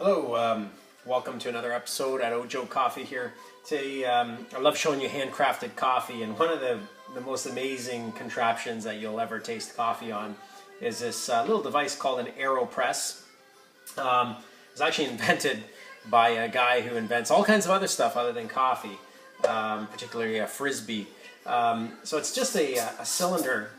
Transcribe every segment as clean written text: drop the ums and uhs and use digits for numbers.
Hello, welcome to another episode at Ojo Coffee here. Today, I love showing you handcrafted coffee, and one of the most amazing contraptions that you'll ever taste coffee on is this little device called an Aeropress. It was actually invented by a guy who invents all kinds of other stuff other than coffee, particularly a frisbee. So it's just a cylinder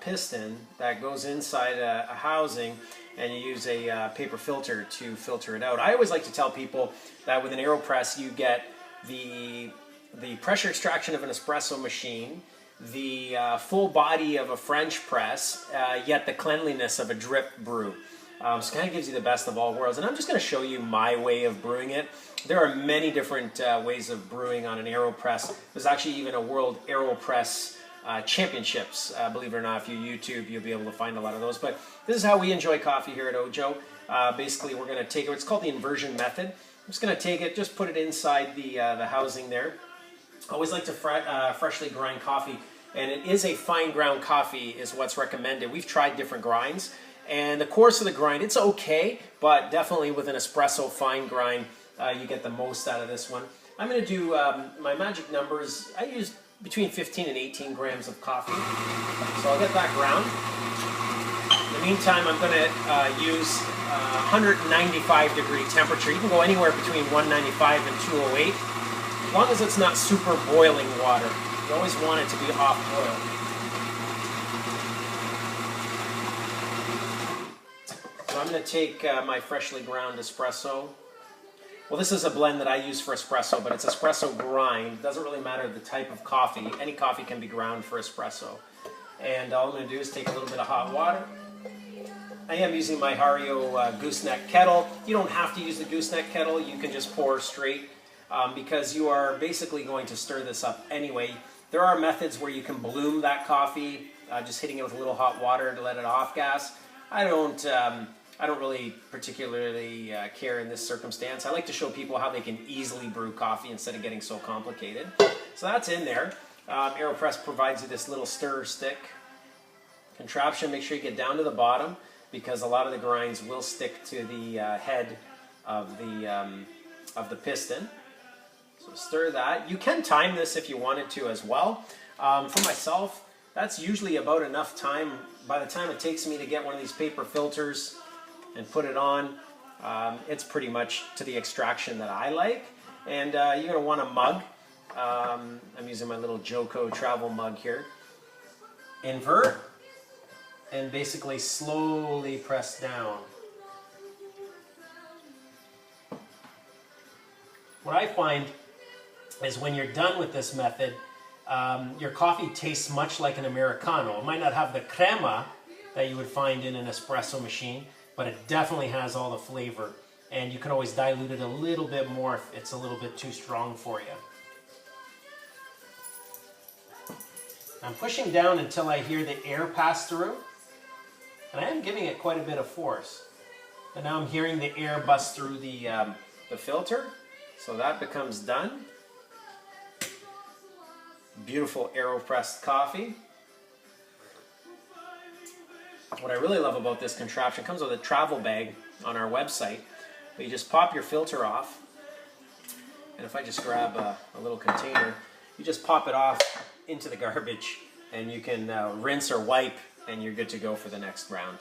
piston that goes inside a housing, and you use a paper filter to filter it out. I always like to tell people that with an Aeropress you get the pressure extraction of an espresso machine, the full body of a French press, yet the cleanliness of a drip brew. So it kind of gives you the best of all worlds. And I'm just going to show you my way of brewing it. There are many different ways of brewing on an Aeropress. There's actually even a World Aeropress Championships. Believe it or not, if you YouTube, you'll be able to find a lot of those. But this is how we enjoy coffee here at Ojo. Basically, we're going to take it. It's called the inversion method. I'm just going to take it, just put it inside the housing there. I always like to freshly grind coffee, and it is a fine ground coffee is what's recommended. We've tried different grinds, and the course of the grind, it's okay, but definitely with an espresso fine grind, you get the most out of this one. I'm going to do my magic numbers. I use between 15 and 18 grams of coffee. So I'll get that ground. In the meantime, I'm going to use 195 degree temperature. You can go anywhere between 195 and 208, as long as it's not super boiling water. You always want it to be off boil. So I'm going to take my freshly ground espresso. Well, this is a blend that I use for espresso, but it's espresso grind. It doesn't really matter the type of coffee. Any coffee can be ground for espresso. And all I'm going to do is take a little bit of hot water. I am using my Hario gooseneck kettle. You don't have to use the gooseneck kettle. You can just pour straight because you are basically going to stir this up anyway. There are methods where you can bloom that coffee, just hitting it with a little hot water to let it off gas. I don't really particularly care in this circumstance. I like to show people how they can easily brew coffee instead of getting so complicated. So that's in there. Aeropress provides you this little stir stick contraption. Make sure you get down to the bottom because a lot of the grinds will stick to the head of the piston. So stir that. You can time this if you wanted to as well. For myself, that's usually about enough time. By the time it takes me to get one of these paper filters and put it on, it's pretty much to the extraction that I like. And you're going to want a mug. I'm using my little Joko travel mug here. Invert and basically slowly press down. What I find is when you're done with this method, your coffee tastes much like an Americano. It might not have the crema that you would find in an espresso machine, but it definitely has all the flavor, and you can always dilute it a little bit more if it's a little bit too strong for you. I'm pushing down until I hear the air pass through, and I am giving it quite a bit of force. And now I'm hearing the air bust through the filter, so that becomes done. Beautiful Aeropress coffee. What I really love about this contraption, it comes with a travel bag on our website, but you just pop your filter off, and if I just grab a little container, you just pop it off into the garbage, and you can rinse or wipe, and you're good to go for the next round.